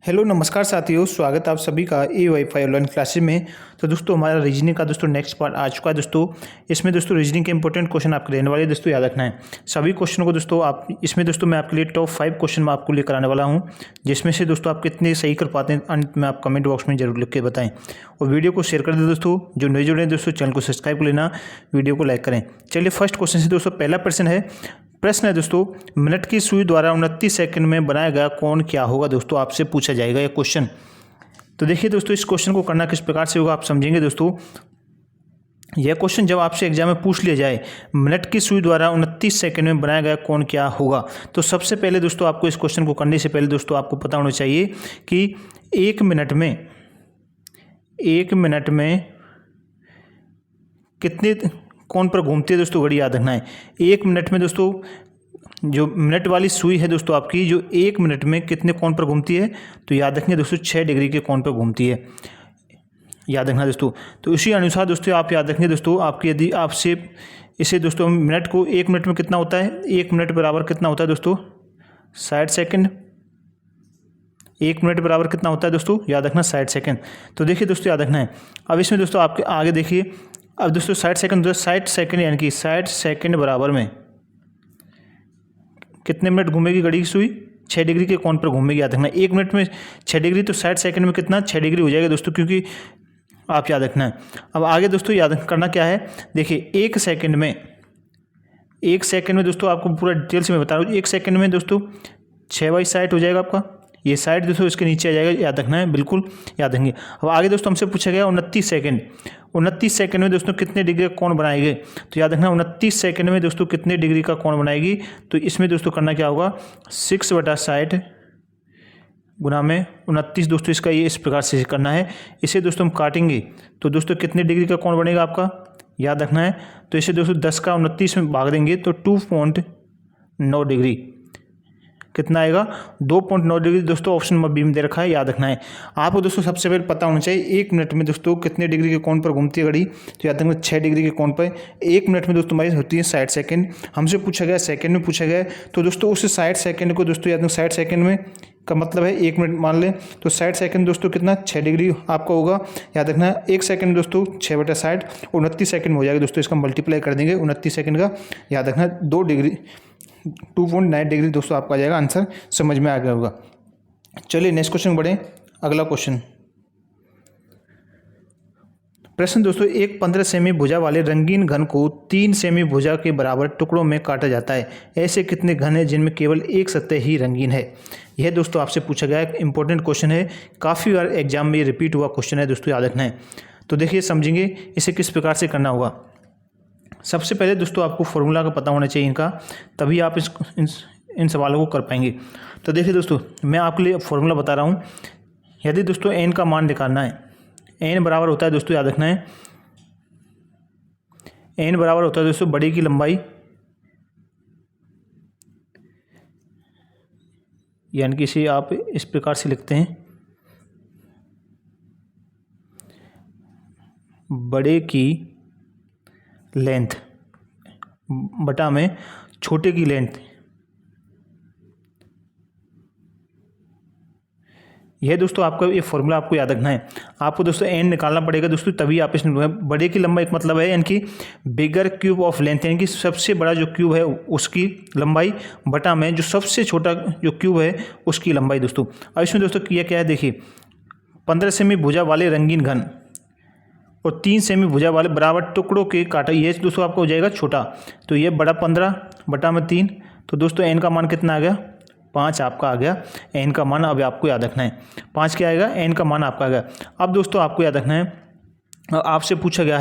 Hello नमस्कार साथियों, स्वागत है आप सभी का ए वाईफाई ऑनलाइन क्लासेस में। तो दोस्तों हमारा रीजनिंग का दोस्तों नेक्स्ट पार्ट आ चुका है दोस्तों। इसमें दोस्तों रीजनिंग के इंपॉर्टेंट क्वेश्चन आपके रहने वाले दोस्तों, याद रखना है सभी क्वेश्चनों को दोस्तों। आप इसमें दोस्तों मैं आपके लिए टॉप 5 क्वेश्चन मैं आपको लेकर आने वाला हूं, जिसमें से दोस्तों आप कितने सही कर पाते हैं अंत में आप कमेंट बॉक्स में जरूर लिख के बताएं। और वीडियो को शेयर कर दें दोस्तों। जो नए जुड़े हैं दोस्तों चैनल को सब्सक्राइब कर लेना, वीडियो को लाइक करें। चलिए फर्स्ट क्वेश्चन से दोस्तों, पहला प्रश्न है दोस्तों, मिनट की सुई द्वारा 29 सेकंड में बनाया गया कोण क्या होगा दोस्तों, आपसे पूछा जाएगा यह क्वेश्चन। तो देखिए दोस्तों, इस क्वेश्चन को करना किस प्रकार से होगा आप समझेंगे दोस्तों। यह क्वेश्चन जब आपसे एग्जाम में पूछ लिया जाए, मिनट की सुई द्वारा 29 सेकंड में बनाया गया कोण क्या होगा, तो सबसे पहले दोस्तों आपको इस क्वेश्चन को करने से पहले दोस्तों आपको पता होना चाहिए कि एक मिनट में कितने कोण पर घूमती है दोस्तों घड़ी, याद रखना है। एक मिनट में दोस्तों जो मिनट वाली सुई है दोस्तों आपकी, जो एक मिनट में कितने कोण पर घूमती है, तो याद रखिए दोस्तों 6 डिग्री के कोण पर घूमती है, याद रखना दोस्तों। तो इसी अनुसार दोस्तों आप याद रखेंगे दोस्तों, आपकी यदि आपसे इसे दोस्तों मिनट को एक मिनट में कितना होता है, एक मिनट बराबर कितना होता है दोस्तों 60 सेकेंड। एक मिनट बराबर कितना होता है दोस्तों, याद रखना 60 सेकेंड। तो देखिए दोस्तों याद रखना है। अब इसमें दोस्तों आपके आगे देखिए, अब दोस्तों 60 सेकंड 60 सेकंड यानी कि 60 सेकंड बराबर में कितने मिनट घूमेगी घड़ी की सुई, 6 डिग्री के कोण पर घूमेगी, याद रखना। एक मिनट में 6 डिग्री, तो 60 सेकंड में कितना 6 डिग्री हो जाएगा दोस्तों, क्योंकि आप याद रखना है। अब आगे दोस्तों याद करना क्या है, देखिए एक सेकंड में दोस्तों आपको पूरा डिटेल से मैं बता रहा हूँ। एक सेकंड में दोस्तों 6/60 हो जाएगा आपका, ये 60 दोस्तों इसके नीचे आ जाएगा, याद रखना है, बिल्कुल याद रखेंगे। अब आगे दोस्तों हमसे पूछा गया 29 सेकंड में दोस्तों कितने डिग्री का कोण बनाएंगे, तो याद रखना 29 सेकंड में दोस्तों कितने डिग्री का कोण बनाएगी। तो इसमें दोस्तों करना क्या होगा, 6/60 गुना में 29 दोस्तों, इसका ये इस प्रकार से करना है। इसे दोस्तों हम काटेंगे तो दोस्तों कितने डिग्री का कोण बनेगा आपका, याद रखना है। तो इसे दोस्तों 10 का 29 में भाग देंगे तो 2.9 डिग्री कितना आएगा, 2.9 डिग्री दोस्तों। ऑप्शन नंबर बी में दे रखा है, याद रखना है। आपको दोस्तों सबसे पहले पता होना चाहिए एक मिनट में दोस्तों कितने डिग्री के कोण पर घूमती है घड़ी, तो याद रखना 6 डिग्री के कोण पर। एक मिनट में दोस्तों हमारी होती है 60 सेकंड। हमसे पूछा गया सेकंड में पूछा गया है, तो दोस्तों उस 60 सेकंड को दोस्तों याद रखना 60 सेकंड में का मतलब है एक मिनट मान लें, तो 60 सेकंड दोस्तों कितना 6 डिग्री आपका होगा, याद रखना है। एक सेकंड दोस्तों 6/60, 29 सेकंड में हो जाएगा दोस्तों, इसका मल्टीप्लाई कर देंगे 29 सेकंड का, याद रखना 2.9 डिग्री दोस्तों आपका आ जाएगा। आंसर समझ में आ गया होगा। चलिए नेक्स्ट क्वेश्चन बढ़े। अगला प्रश्न दोस्तों, एक 15 सेमी भुजा वाले रंगीन घन को 3 सेमी भुजा के बराबर टुकड़ों में काटा जाता है। ऐसे कितने घन हैं जिनमें केवल एक सतह ही रंगीन है। यह दोस्तों आपसे पूछा गया एक इंपॉर्टेंट क्वेश्चन है, काफ़ी बार एग्जाम में ये रिपीट हुआ क्वेश्चन है दोस्तों, याद रखना है। तो देखिए समझेंगे इसे किस प्रकार से करना होगा। सबसे पहले दोस्तों आपको फॉर्मूला का पता होना चाहिए इनका, तभी आप इन सवालों को कर पाएंगे। तो देखिए दोस्तों मैं आपके लिए फॉर्मूला बता रहा हूँ। यदि दोस्तों एन का मान निकालना है, एन बराबर होता है दोस्तों, याद रखना है, एन बराबर होता है दोस्तों बड़े की लंबाई, यानी कि इसे आप इस प्रकार से लिखते हैं, बड़े की लेंथ बटा में छोटे की लेंथ। यह दोस्तों आपका ये फॉर्मूला आपको याद रखना है। आपको दोस्तों एन निकालना पड़ेगा दोस्तों, तभी आप इसमें बड़े की लंबाई एक मतलब है यानी कि बिगर क्यूब ऑफ लेंथ, यानी कि सबसे बड़ा जो क्यूब है उसकी लंबाई बटा में जो सबसे छोटा जो क्यूब है उसकी लंबाई दोस्तों। अब इसमें दोस्तों किया क्या है, देखिए 15 सेमी भुजा वाले रंगीन घन और 3 सेमी भुजा वाले बराबर टुकड़ों के काटा, ये दोस्तों आपका हो जाएगा छोटा, तो ये बड़ा 15 बटा में 3, तो दोस्तों एन का मान कितना आ गया, 5 आपका आ गया। एन का मान अब आपको याद रखना है, 5 क्या आएगा, एन का मान आपका आ गया। अब दोस्तों आपको याद रखना है, आपसे पूछा गया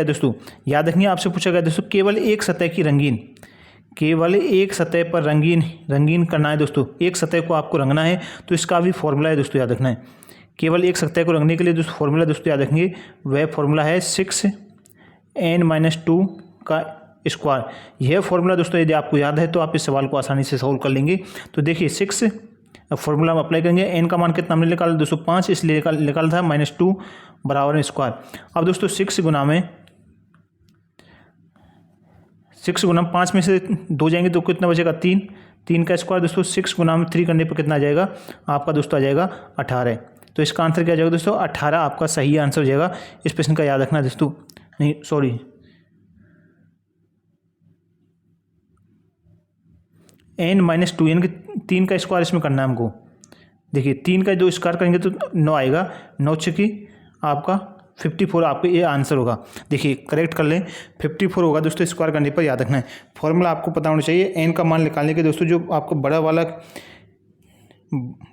दोस्तों, याद रखिए आपसे पूछा गया दोस्तों केवल एक सतह पर रंगीन करना है दोस्तों, एक सतह को आपको रंगना है, तो इसका भी फॉर्मूला है दोस्तों, याद रखना है। केवल एक सतह को रंगने के लिए दोस्तों फॉर्मूला दोस्तों याद रखेंगे, वह फॉर्मूला है 6n-2 का स्क्वायर। यह फॉर्मूला दोस्तों यदि आपको याद है तो आप इस सवाल को आसानी से सॉल्व कर लेंगे। तो देखिए 6 फॉर्मूला हम अप्लाई करेंगे, एन का मान कितना हमने निकाला दोस्तों 5, इसलिए निकाला था -2 बराबर स्क्वायर। अब दोस्तों 6 6 गुना 5 में से 2 जाएंगे तो कितना बचेगा 3, 3 का स्क्वायर दोस्तों 6 गुना में 3 करने पर कितना आ जाएगा आपका दोस्तों आ जाएगा 18। तो इसका आंसर क्या आ जाएगा दोस्तों 18 आपका सही आंसर हो जाएगा। इस प्रश्न का याद रखना दोस्तों, नहीं सॉरी n-2 यानी कि 3 का स्क्वायर इसमें करना है हमको। देखिए 3 का जो स्क्वायर करेंगे तो 9 आएगा, 9 छकी आपका 54 आपका ये आंसर होगा। देखिए करेक्ट कर लें 54 होगा दोस्तों स्क्वायर करने पर, याद रखना है। फॉर्मूला आपको पता होना चाहिए n का मान निकालने के दोस्तों, जो आपको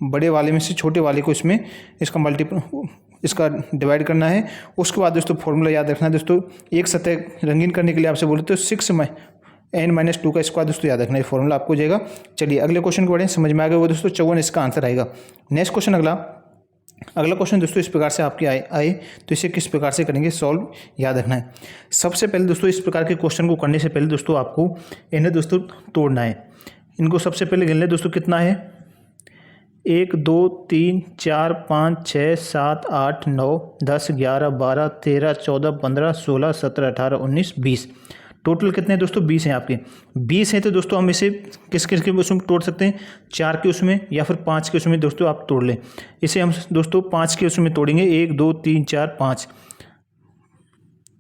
बड़े वाले में से छोटे वाले को इसमें इसका डिवाइड करना है। उसके बाद दोस्तों फॉर्मूला याद रखना है दोस्तों, एक सतह रंगीन करने के लिए आपसे बोले तो 6 में n-2 का स्क्वायर दोस्तों याद रखना है, फॉर्मूला आपको हो जाएगा। चलिए अगले क्वेश्चन को बढ़ें, समझ में आ गया वो दोस्तों 54 इसका आंसर आएगा। नेक्स्ट क्वेश्चन अगला क्वेश्चन दोस्तों इस प्रकार से आपके आए तो इसे किस प्रकार से करेंगे सॉल्व, याद रखना है। सबसे पहले दोस्तों इस प्रकार के क्वेश्चन को करने से पहले दोस्तों आपको इन्हें दोस्तों तोड़ना है। इनको सबसे पहले गिन लें दोस्तों कितना है 1 2 3 4 5 6 7 8 9 10 11 12 13 14 15 16 17 18 19 20। टोटल कितने हैं दोस्तों 20 हैं आपके। 20 हैं तो दोस्तों हम इसे किस किस के उसमें तोड़ सकते हैं, 4 के उसमें या फिर 5 के उसमें दोस्तों आप तोड़ लें। इसे हम दोस्तों 5 के उसमें तोड़ेंगे, 1 2 3 4 5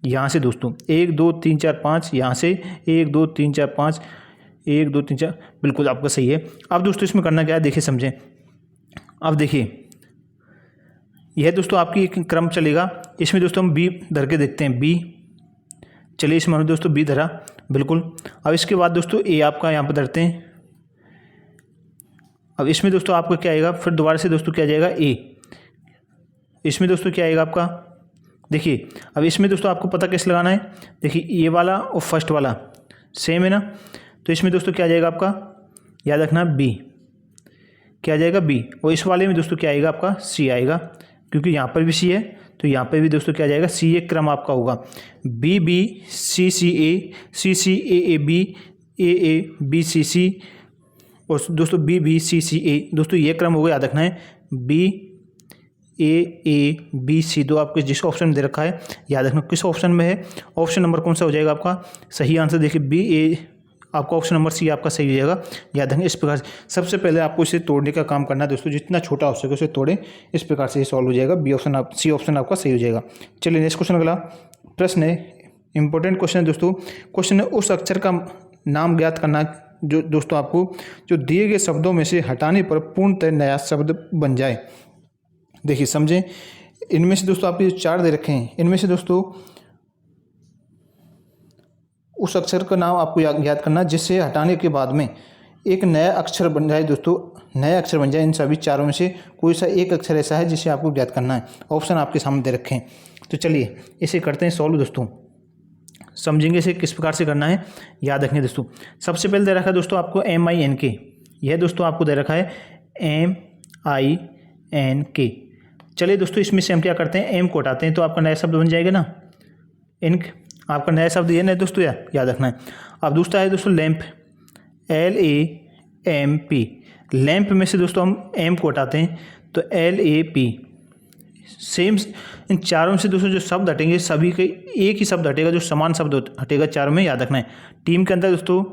यहाँ से दोस्तों 1 2 3 4 5 यहाँ से 1 2 3 4 5 1 2 3 4, बिल्कुल आपका सही है। अब दोस्तों इसमें करना क्या है देखिए समझें। अब देखिए यह दोस्तों आपकी एक क्रम चलेगा, इसमें दोस्तों हम बी धर के देखते हैं। बी, चलिए इसमें हमने दोस्तों बी धरा बिल्कुल। अब इसके बाद दोस्तों ए आपका यहाँ पर धरते हैं। अब इसमें दोस्तों आपका क्या आएगा, फिर दोबारा से दोस्तों क्या जाएगा ए। इसमें दोस्तों क्या आएगा आपका, देखिए अब इसमें दोस्तों आपको पता कैसे लगाना है। देखिए ये वाला और फर्स्ट वाला सेम है ना, तो इसमें दोस्तों क्या जाएगा आपका, याद रखना बी, क्या जाएगा बी। और इस वाले में दोस्तों क्या आएगा आपका सी आएगा, क्योंकि यहाँ पर भी सी है तो यहाँ पर भी दोस्तों क्या जाएगा सी, एक क्रम आपका होगा B B C C A B A B C C, और दोस्तों बी बी सी सी ए, दोस्तों ये क्रम होगा, याद रखना है बी ए बी सी। दो आपको जिस ऑप्शन में दे रखा है याद रखना किस ऑप्शन में है, ऑप्शन नंबर कौन सा हो जाएगा आपका सही आंसर। देखिए बी ए आपका ऑप्शन नंबर सी आपका सही हो जाएगा, याद रखेंगे। इस प्रकार से सबसे पहले आपको इसे तोड़ने का काम करना है दोस्तों, जितना छोटा हो सके उसे तोड़ें, इस प्रकार से ये सॉल्व हो जाएगा। बी ऑप्शन सी ऑप्शन आपका सही हो जाएगा। चलिए नेक्स्ट क्वेश्चन, अगला प्रश्न है, इंपॉर्टेंट क्वेश्चन है दोस्तों। क्वेश्चन है उस अक्षर का नाम ज्ञात करना जो दोस्तों आपको जो दिए गए शब्दों में से हटाने पर पूर्णतः नया शब्द बन जाए। देखिए समझें, इनमें से दोस्तों आपके जो 4 दे रखे हैं, इनमें से दोस्तों उस अक्षर का नाम आपको याद करना जिससे हटाने के बाद में एक नया अक्षर बन जाए दोस्तों, नया अक्षर बन जाए। इन सभी 4 में से कोई सा एक अक्षर ऐसा है जिसे आपको ज्ञात करना है। ऑप्शन आपके सामने दे रखे हैं, तो चलिए इसे करते हैं सॉल्व दोस्तों, समझेंगे इसे किस प्रकार से करना है, याद रखें दोस्तों। सबसे पहले दे रखा है दोस्तों आपको MINK, यह दोस्तों आपको दे रखा है MINK। चलिए दोस्तों इसमें से हम क्या करते हैं, एम को हटाते हैं तो आपका नया शब्द बन जाएगा ना, इनक आपका नया शब्द ये नहीं दोस्तों, याद रखना है। अब दूसरा है दोस्तों लैंप, LAMP। लैंप में से दोस्तों हम एम को हटाते हैं तो LAP। सेम इन 4 से दोस्तों जो शब्द हटेंगे सभी के एक ही शब्द हटेगा, जो समान शब्द हटेगा 4 में, याद रखना है। टीम के अंदर दोस्तों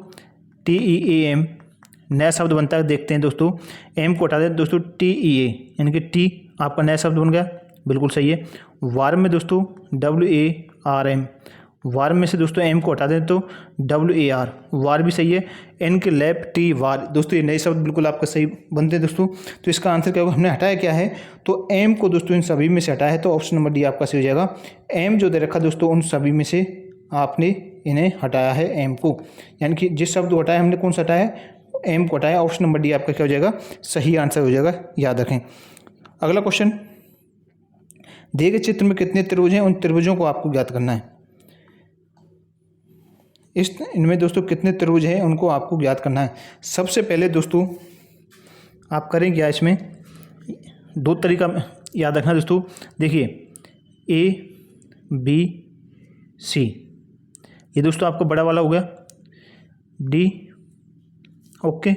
TEAM नया शब्द बनता है, देखते हैं दोस्तों। एम को हटाते हैं दोस्तों TEA, यानी कि टी आपका नया शब्द बन गया, बिल्कुल सही है। वार्म में दोस्तों WARM, वार में से दोस्तों एम को हटा दें तो WAR, वार भी सही है। एन के लैप टी वार, दोस्तों ये नए शब्द बिल्कुल आपका सही बनते हैं दोस्तों। तो इसका आंसर क्या होगा, हमने हटाया क्या है तो एम को दोस्तों इन सभी में से हटाया है, तो ऑप्शन नंबर डी आपका सही हो जाएगा। एम जो दे रखा दोस्तों उन सभी में से आपने इन्हें हटाया है एम को, यानी कि जिस शब्द को हटाया हमने कौन सा हटाया है, एम को हटाया। ऑप्शन नंबर डी आपका क्या हो जाएगा, सही आंसर हो जाएगा, याद रखें। अगला क्वेश्चन, दिए गए चित्र में कितने त्रिभुज हैं, उन त्रिभुजों को आपको ज्ञात करना है। इनमें दोस्तों कितने त्रिभुज हैं उनको आपको ज्ञात करना है। सबसे पहले दोस्तों आप करें क्या, इसमें 2 तरीका याद रखना दोस्तों। देखिए ABC, ये दोस्तों आपको बड़ा वाला हो गया, D ओके,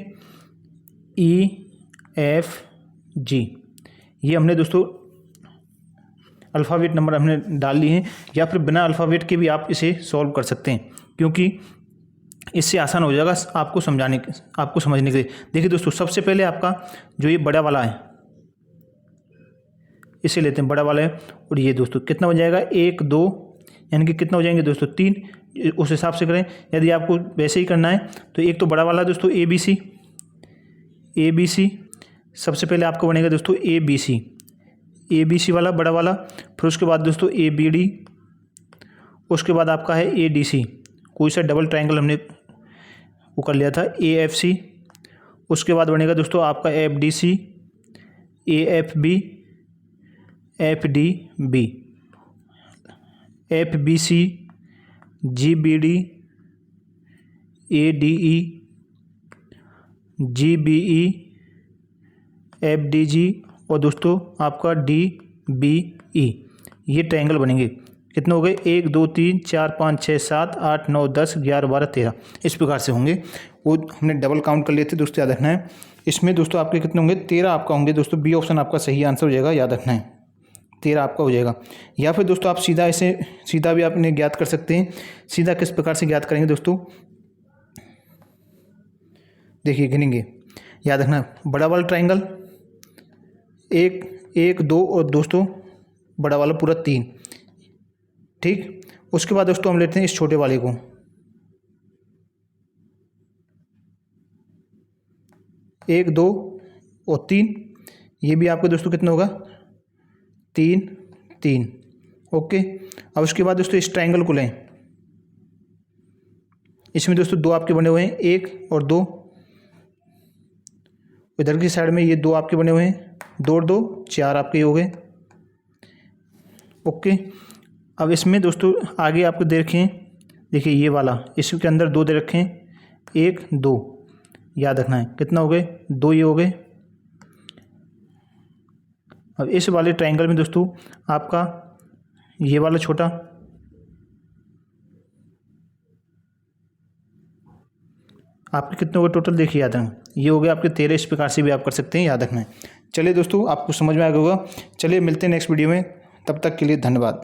EFG, ये हमने दोस्तों अल्फ़ाबेट नंबर हमने डाल लिए हैं, या फिर बिना अल्फ़ाबेट के भी आप इसे सॉल्व कर सकते हैं, क्योंकि इससे आसान हो जाएगा आपको समझने के लिए। देखिए दोस्तों, सबसे पहले आपका जो ये बड़ा वाला है इसे लेते हैं, बड़ा वाला है, और ये दोस्तों कितना हो जाएगा 1 2, यानी कि कितना हो जाएंगे दोस्तों 3, उस हिसाब से करें। यदि आपको वैसे ही करना है तो एक तो बड़ा वाला दोस्तों ए बी सी, सबसे पहले आपको बनेगा दोस्तों ए बी सी वाला बड़ा वाला, फिर उसके बाद दोस्तों ए बी डी, उसके बाद आपका है ए डी सी, कोई सा डबल ट्रायंगल हमने वो कर लिया था, ए एफ सी, उसके बाद बनेगा दोस्तों आपका F D C, A F B, F D B, F B C, G B D, A D E, G B E, F D G, और दोस्तों आपका डी बी ई। ये ट्रायंगल बनेंगे। कितने हो गए 1 2 3 4 5 6 7 8 9 10 11 12 13, इस प्रकार से होंगे। वो हमने डबल काउंट कर लिए थे दोस्तों, याद रखना है। इसमें दोस्तों आपके कितने होंगे 13 आपका होंगे दोस्तों। बी ऑप्शन आपका सही आंसर हो जाएगा, याद रखना है 13 आपका हो जाएगा। या फिर दोस्तों आप सीधा भी आपने ज्ञात कर सकते हैं। सीधा किस प्रकार से ज्ञात करेंगे दोस्तों, देखिए गिनेंगे, याद रखना बड़ा वाला ट्रायंगल 1 1 2 और दोस्तों बड़ा वाला पूरा 3, ठीक। उसके बाद दोस्तों हम लेते हैं इस छोटे वाले को, एक 2 और 3, ये भी आपको दोस्तों कितना होगा 3 3, ओके। अब उसके बाद दोस्तों इस ट्रायंगल को लें, इसमें दोस्तों 2 आपके बने हुए हैं, 1 और 2, इधर की साइड में ये 2 आपके बने हुए हैं, 2 और 2 4 आपके हो गए, ओके। अब इसमें दोस्तों आगे आपको दे रखें, देखिए ये वाला, इसके अंदर 2 दे रखे हैं, 1 2, याद रखना है कितना हो गए 2, ये हो गए। अब इस वाले ट्रायंगल में दोस्तों आपका ये वाला छोटा, आपके कितने हो गए टोटल, देखिए याद रखना, ये हो गया आपके 13। इस प्रकार से भी आप कर सकते हैं, याद रखना है। चलिए दोस्तों, आपको समझ में आ गया होगा। चलिए मिलते हैं नेक्स्ट वीडियो में, तब तक के लिए धन्यवाद।